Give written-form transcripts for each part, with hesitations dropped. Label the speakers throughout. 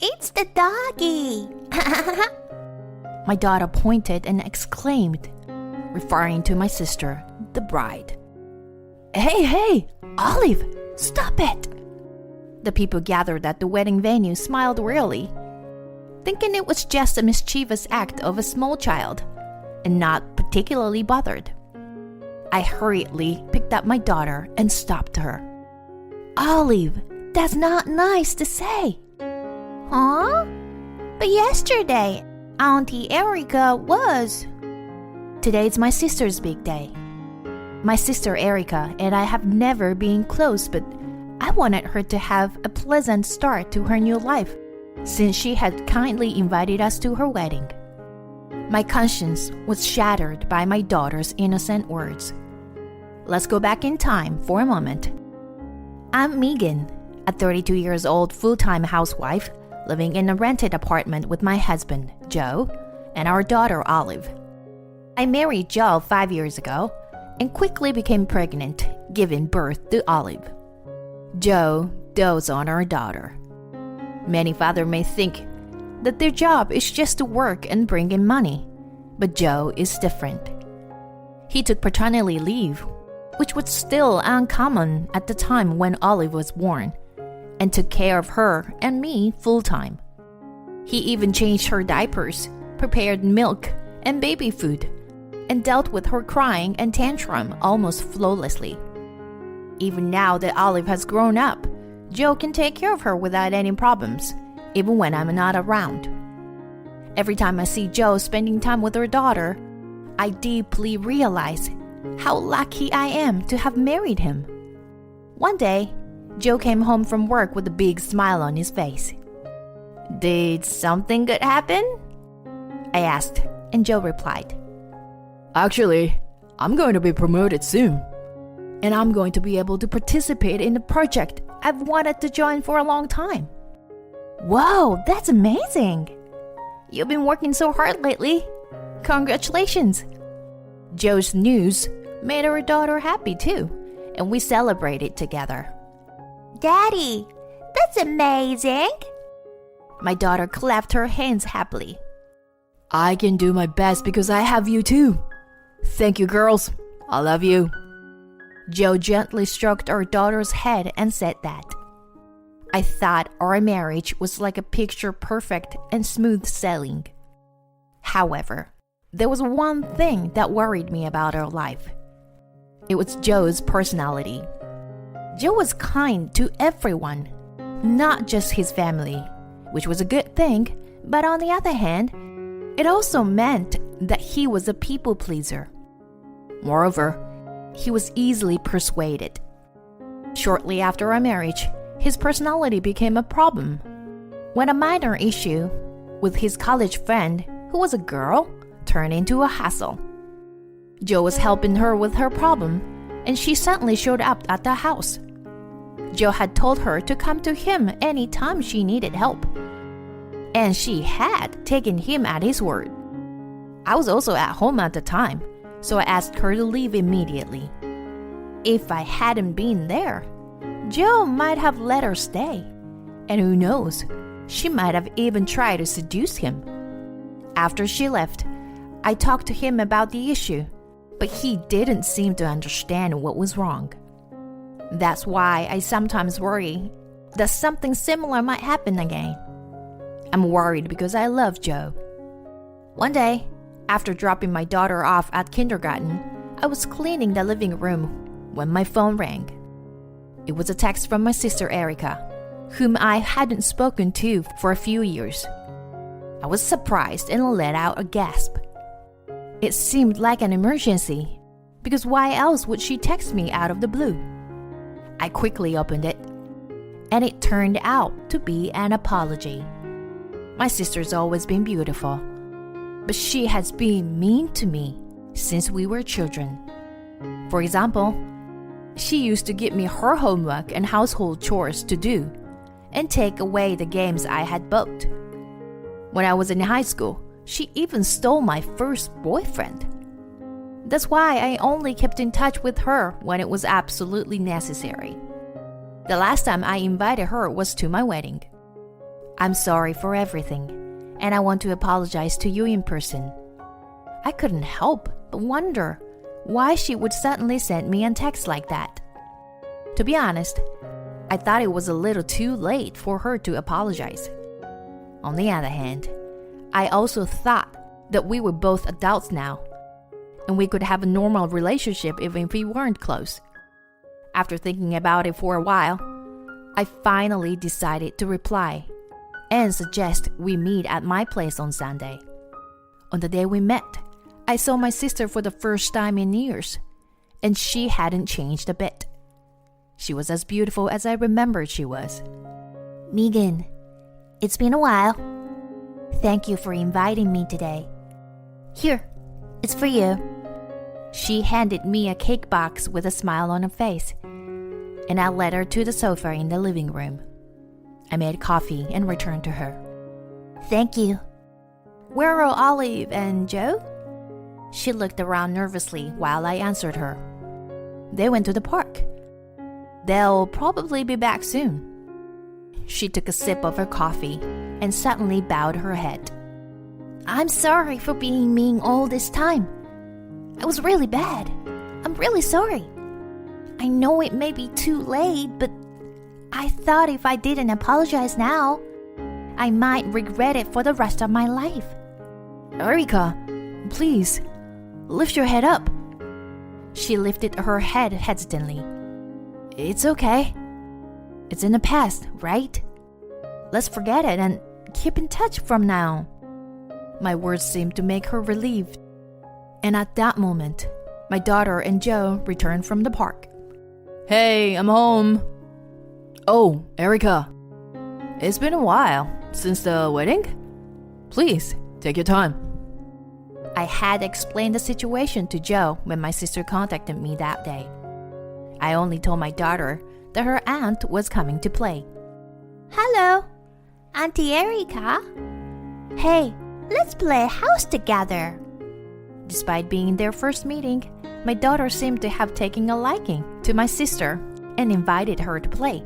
Speaker 1: It's the doggy.
Speaker 2: My daughter pointed and exclaimed, referring to my sister, the bride. Hey, Olive, stop it! The people gathered at the wedding venue smiled wearily, thinking it was just a mischievous act of a small child, and not particularly bothered. I hurriedly picked up my daughter and stopped her. Olive, that's not nice to say.
Speaker 1: Huh? But yesterday, Auntie Erica was.
Speaker 2: Today's my sister's big day. My sister Erica and I have never been close, but I wanted her to have a pleasant start to her new life, since she had kindly invited us to her wedding. My conscience was shattered by my daughter's innocent words. Let's go back in time for a moment. I'm Megan, a 32 years old full-time housewife living in a rented apartment with my husband, Joe, and our daughter, Olive. I married Joe 5 years ago and quickly became pregnant, giving birth to Olive. Joe dotes on our daughter. Many fathers may think that their job is just to work and bring in money, but Joe is different. He took paternity leave, which was still uncommon at the time when Olive was born, and took care of her and me full-time. He even changed her diapers, prepared milk and baby food, and dealt with her crying and tantrum almost flawlessly. Even now that Olive has grown up, Joe can take care of her without any problems, even when I'm not around. Every time I see Joe spending time with her daughter, I deeply realize how lucky I am to have married him. One day, Joe came home from work with a big smile on his face. Did something good happen? I asked, and Joe replied, Actually, I'm going to be promoted soon, and I'm going to be able to participate in a project I've wanted to join for a long time. Whoa, that's amazing! You've been working so hard lately. Congratulations! Joe's news made our daughter happy too, and we celebrated together.
Speaker 1: Daddy, that's amazing!
Speaker 2: My daughter clapped her hands happily. I can do my best because I have you too. Thank you, girls. I love you. Joe gently stroked our daughter's head and said that. I thought our marriage was like a picture perfect and smooth sailing. However, there was one thing that worried me about our life. It was Joe's personality. Joe was kind to everyone, not just his family, which was a good thing, but on the other hand, it also meant that he was a people pleaser. Moreover, he was easily persuaded. Shortly after our marriage, his personality became a problem. When a minor issue with his college friend, who was a girl, turned into a hassle. Joe was helping her with her problem, and she suddenly showed up at the house. Joe had told her to come to him any time she needed help, and she had taken him at his word. I was also at home at the time, so I asked her to leave immediately. If I hadn't been there, Joe might have let her stay, and who knows, she might have even tried to seduce him. After she left, I talked to him about the issue, but he didn't seem to understand what was wrong. That's why I sometimes worry that something similar might happen again. I'm worried because I love Joe. One day, after dropping my daughter off at kindergarten, I was cleaning the living room when my phone rang. It was a text from my sister Erica, whom I hadn't spoken to for a few years. I was surprised and let out a gasp. It seemed like an emergency, because why else would she text me out of the blue? I quickly opened it, and it turned out to be an apology. My sister's always been beautiful, but she has been mean to me since we were children. For example, she used to give me her homework and household chores to do, and take away the games I had bought. When I was in high school, she even stole my first boyfriend. That's why I only kept in touch with her when it was absolutely necessary. The last time I invited her was to my wedding. I'm sorry for everything, and I want to apologize to you in person. I couldn't help but wonder why she would suddenly send me a text like that. To be honest, I thought it was a little too late for her to apologize. On the other hand, I also thought that we were both adults now, and we could have a normal relationship even if we weren't close. After thinking about it for a while, I finally decided to reply and suggest we meet at my place on Sunday. On the day we met, I saw my sister for the first time in years, and she hadn't changed a bit. She was as beautiful as I remembered she was.
Speaker 1: Megan, it's been a while. Thank you for inviting me today. Here, it's for you.
Speaker 2: She handed me a cake box with a smile on her face, and I led her to the sofa in the living room. I made coffee and returned to her.
Speaker 1: Thank you.
Speaker 2: Where are Olive and Joe? She looked around nervously while I answered her. They went to the park. They'll probably be back soon. She took a sip of her coffee and suddenly bowed her head.
Speaker 1: I'm sorry for being mean all this time. I was really bad. I'm really sorry. I know it may be too late, but I thought if I didn't apologize now, I might regret it for the rest of my life.
Speaker 2: Erica, please, lift your head up. She lifted her head hesitantly. It's okay. It's in the past, right? Let's forget it and keep in touch from now. My words seemed to make her relieved. And at that moment, my daughter and Joe returned from the park. Hey, I'm home. Oh, Erica. It's been a while since the wedding. Please, take your time. I had explained the situation to Joe when my sister contacted me that day. I only told my daughter that her aunt was coming to play.
Speaker 1: Hello, Auntie Erica. Hey, let's play house together.
Speaker 2: Despite being their first meeting, my daughter seemed to have taken a liking to my sister and invited her to play.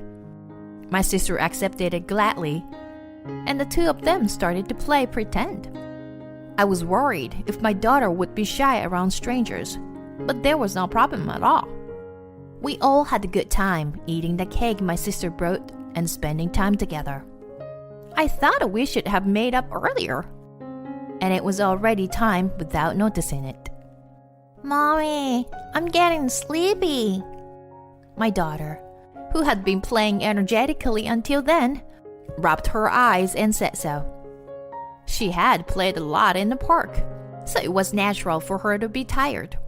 Speaker 2: My sister accepted it gladly, and the two of them started to play pretend. I was worried if my daughter would be shy around strangers, but there was no problem at all. We all had a good time eating the cake my sister brought and spending time together. I thought we should have made up earlier, and it was already time without noticing it.
Speaker 1: Mommy, I'm getting sleepy.
Speaker 2: My daughter, who had been playing energetically until then, rubbed her eyes and said so. She had played a lot in the park, so it was natural for her to be tired.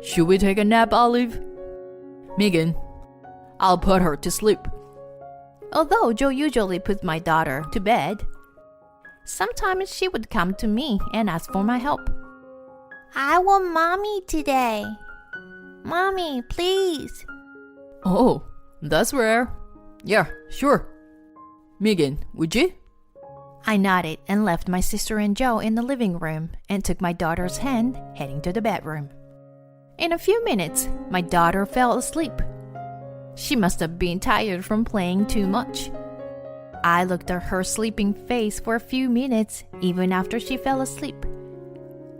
Speaker 2: Should we take a nap, Olive? Megan, I'll put her to sleep. Although Joe usually puts my daughter to bed, sometimes she would come to me and ask for my help.
Speaker 1: I want Mommy today. Mommy, please.
Speaker 2: Oh, that's rare. Yeah, sure. Megan, would you? I nodded and left my sister and Joe in the living room and took my daughter's hand, heading to the bedroom. In a few minutes, my daughter fell asleep. She must have been tired from playing too much. I looked at her sleeping face for a few minutes, even after she fell asleep.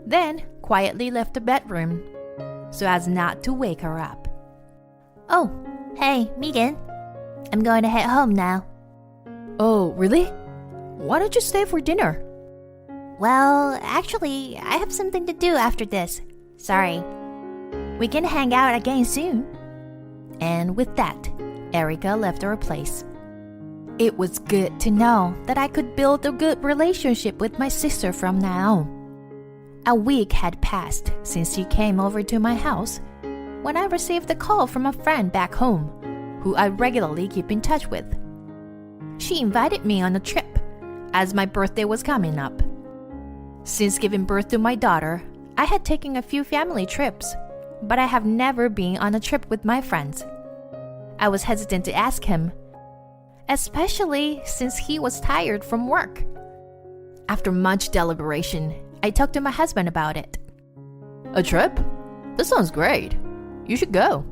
Speaker 2: Then quietly left the bedroom, so as not to wake her up.
Speaker 1: Oh, hey, Megan. I'm going to head home now.
Speaker 2: Oh, really? Why don't you stay for dinner?
Speaker 1: Well, actually, I have something to do after this. Sorry. We can hang out again soon.
Speaker 2: And with that, Erica left her place. It was good to know that I could build a good relationship with my sister from now on. A week had passed since she came over to my house when I received a call from a friend back home who I regularly keep in touch with. She invited me on a trip as my birthday was coming up. Since giving birth to my daughter, I had taken a few family trips, but I have never been on a trip with my friends. I was hesitant to ask him, especially since he was tired from work. After much deliberation, I talked to my husband about it. A trip? That sounds great. You should go.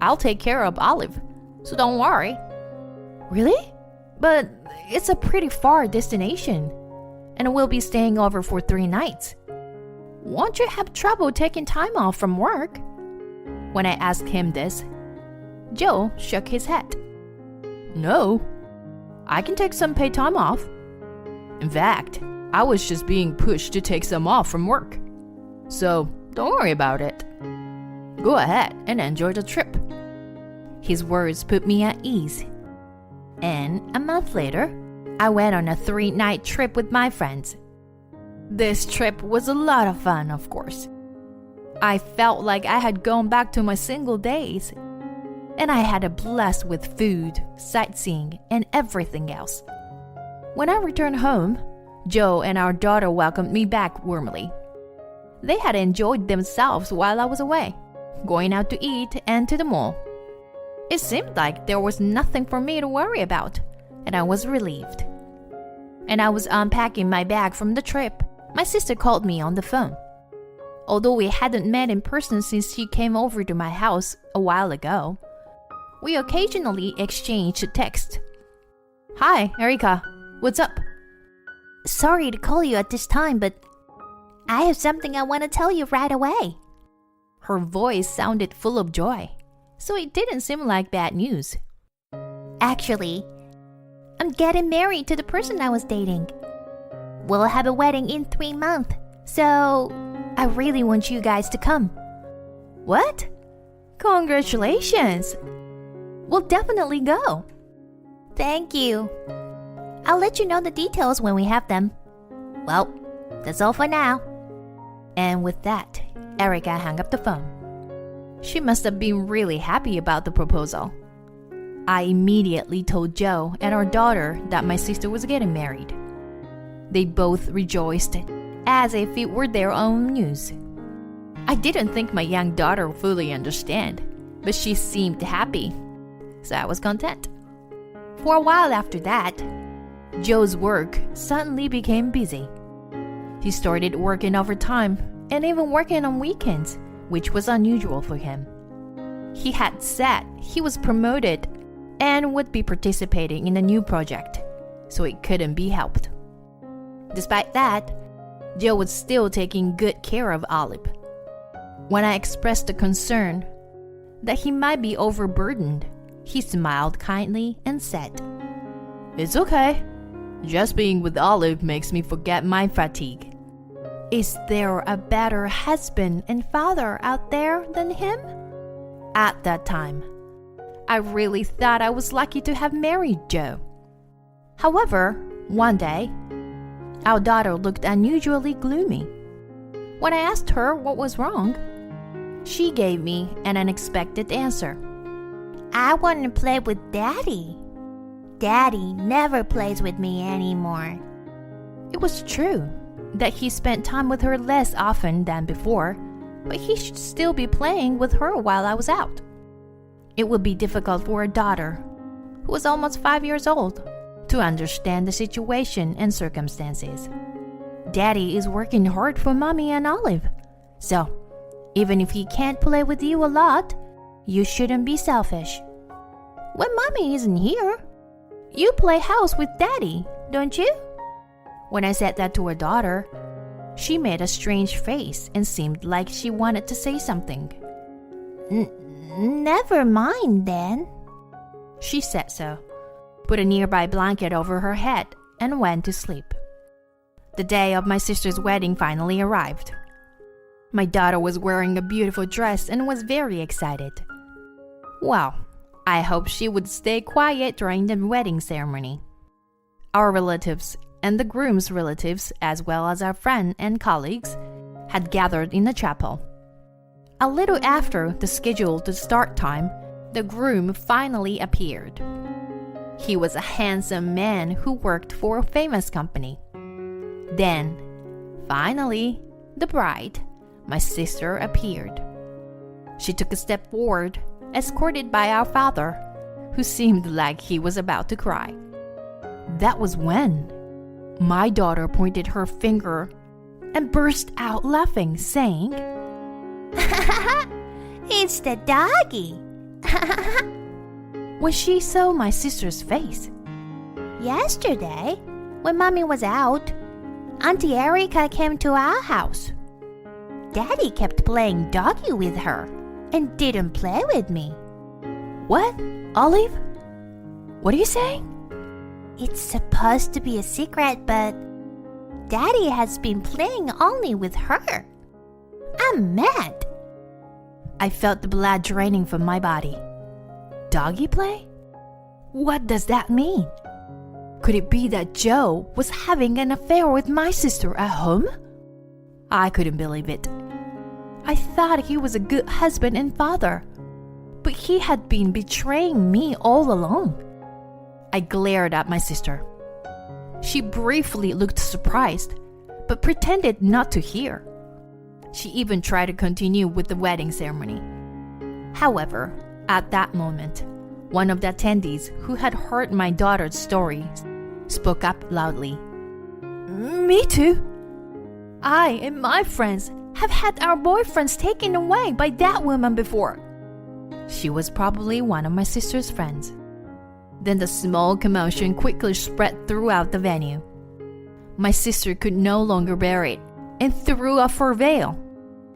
Speaker 2: I'll take care of Olive, so don't worry. Really? But it's a pretty far destination, and we'll be staying over for 3 nights. Won't you have trouble taking time off from work? When I asked him this, Joe shook his head. No, I can take some paid time off. In fact, I was just being pushed to take some off from work. So don't worry about it. Go ahead and enjoy the trip. His words put me at ease. And a month later, I went on a 3-night trip with my friends. This trip was a lot of fun, of course. I felt like I had gone back to my single days. And I had a blast with food, sightseeing, and everything else. When I returned home, Joe and our daughter welcomed me back warmly. They had enjoyed themselves while I was away, going out to eat and to the mall. It seemed like there was nothing for me to worry about, and I was relieved. And I was unpacking my bag from the trip. My sister called me on the phone. Although we hadn't met in person since she came over to my house a while ago, we occasionally exchanged text. Hi, Erica. What's up?
Speaker 1: Sorry to call you at this time, but I have something I want to tell you right away.
Speaker 2: Her voice sounded full of joy, so it didn't seem like bad news.
Speaker 1: Actually, I'm getting married to the person I was dating. We'll have a wedding in 3 months, so I really want you guys to come.
Speaker 2: What? Congratulations! We'll definitely go.
Speaker 1: Thank you. I'll let you know the details when we have them. Well, that's all for now.
Speaker 2: And with that, Erica hung up the phone. She must have been really happy about the proposal. I immediately told Joe and our daughter that my sister was getting married. They both rejoiced, as if it were their own news. I didn't think my young daughter would fully understand, but she seemed happy, so I was content. For a while after that, Joe's work suddenly became busy. He started working overtime and even working on weekends, which was unusual for him. He had said he was promoted and would be participating in a new project, so it couldn't be helped. Despite that, Joe was still taking good care of Olive. When I expressed the concern that he might be overburdened, he smiled kindly and said, It's okay. Just being with Olive makes me forget my fatigue. Is there a better husband and father out there than him? At that time, I really thought I was lucky to have married Joe. However, one day, our daughter looked unusually gloomy. When I asked her what was wrong, she gave me an unexpected answer.
Speaker 1: I want to play with Daddy. Daddy never plays with me anymore.
Speaker 2: It was true that he spent time with her less often than before, but he should still be playing with her while I was out. It would be difficult for a daughter, who was almost 5 years old, to understand the situation and circumstances. Daddy is working hard for Mommy and Olive, so even if he can't play with you a lot, you shouldn't be selfish. When Mommy isn't here, you play house with Daddy, don't you? When I said that to her daughter, she made a strange face and seemed like she wanted to say something.
Speaker 1: Never mind then.
Speaker 2: She said so, put a nearby blanket over her head, and went to sleep. The day of my sister's wedding finally arrived. My daughter was wearing a beautiful dress and was very excited. Well, I hoped she would stay quiet during the wedding ceremony. Our relatives and the groom's relatives, as well as our friends and colleagues, had gathered in the chapel. A little after the scheduled start time, the groom finally appeared. He was a handsome man who worked for a famous company. Then, finally, the bride, my sister, appeared. She took a step forward, escorted by our father, who seemed like he was about to cry. That was when my daughter pointed her finger and burst out laughing, saying,
Speaker 1: It's the doggy.
Speaker 2: When she saw my sister's face,
Speaker 1: Yesterday, when Mommy was out, Auntie Erica came to our house. Daddy kept playing doggy with her and didn't play with me.
Speaker 2: What? Olive? What are you saying?
Speaker 1: It's supposed to be a secret, but Daddy has been playing only with her. I'm mad.
Speaker 2: I felt the blood draining from my body. Doggy play? What does that mean? Could it be that Joe was having an affair with my sister at home? I couldn't believe it. I thought he was a good husband and father, but he had been betraying me all along. I glared at my sister. She briefly looked surprised, but pretended not to hear. She even tried to continue with the wedding ceremony. However, at that moment, one of the attendees who had heard my daughter's story spoke up loudly. Me too. I and my friends have had our boyfriends taken away by that woman before. She was probably one of my sister's friends. Then the small commotion quickly spread throughout the venue. My sister could no longer bear it and threw off her veil,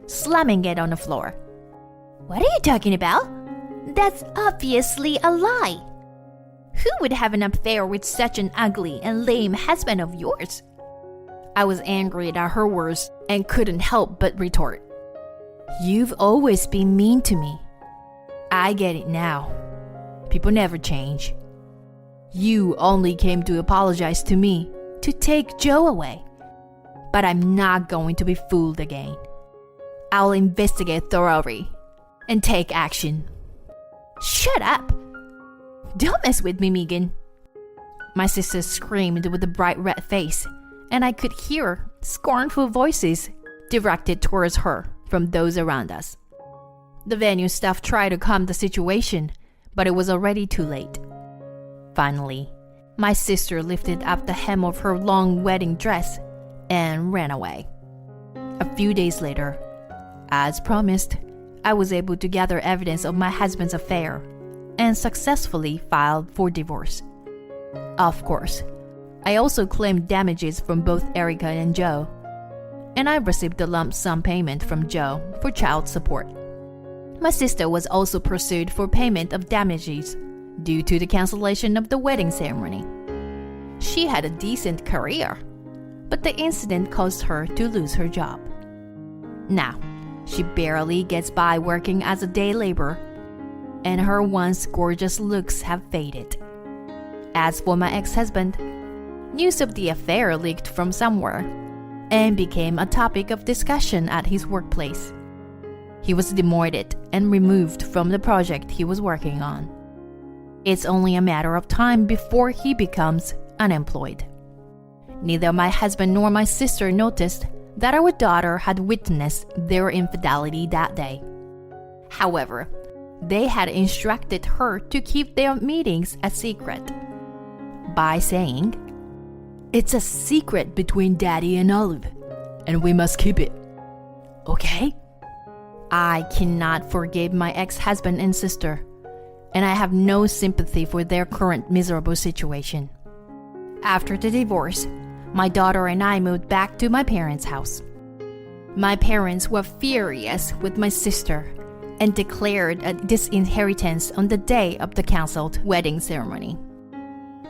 Speaker 2: slamming it on the floor.
Speaker 1: What are you talking about? That's obviously a lie. Who would have an affair with such an ugly and lame husband of yours?
Speaker 2: I was angry at her words and couldn't help but retort. You've always been mean to me. I get it now. People never change. You only came to apologize to me to take Joe away. But I'm not going to be fooled again. I'll investigate thoroughly and take action.
Speaker 1: Shut up! Don't mess with me, Megan.
Speaker 2: My sister screamed with a bright red face, and I could hear scornful voices directed towards her from those around us. The venue staff tried to calm the situation, but it was already too late. Finally, my sister lifted up the hem of her long wedding dress and ran away. A few days later, as promised, I was able to gather evidence of my husband's affair and successfully filed for divorce. Of course, I also claimed damages from both Erica and Joe, and I received a lump sum payment from Joe for child support. My sister was also pursued for payment of damages due to the cancellation of the wedding ceremony. She had a decent career, but the incident caused her to lose her job. Now, she barely gets by working as a day laborer, and her once gorgeous looks have faded. As for my ex-husband, news of the affair leaked from somewhere and became a topic of discussion at his workplace. He was demoted and removed from the project he was working on. It's only a matter of time before he becomes unemployed. Neither my husband nor my sister noticed that our daughter had witnessed their infidelity that day. However, they had instructed her to keep their meetings a secret by saying, "It's a secret between Daddy and Olive, and we must keep it. Okay?" I cannot forgive my ex-husband and sister, and I have no sympathy for their current miserable situation. After the divorce, my daughter and I moved back to my parents' house. My parents were furious with my sister and declared a disinheritance on the day of the cancelled wedding ceremony.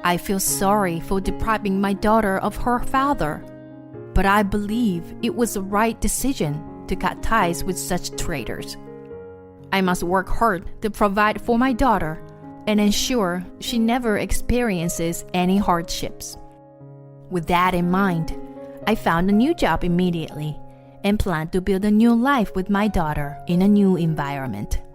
Speaker 2: I feel sorry for depriving my daughter of her father, but I believe it was the right decision to cut ties with such traitors. I must work hard to provide for my daughter and ensure she never experiences any hardships. With that in mind, I found a new job immediately and plan to build a new life with my daughter in a new environment.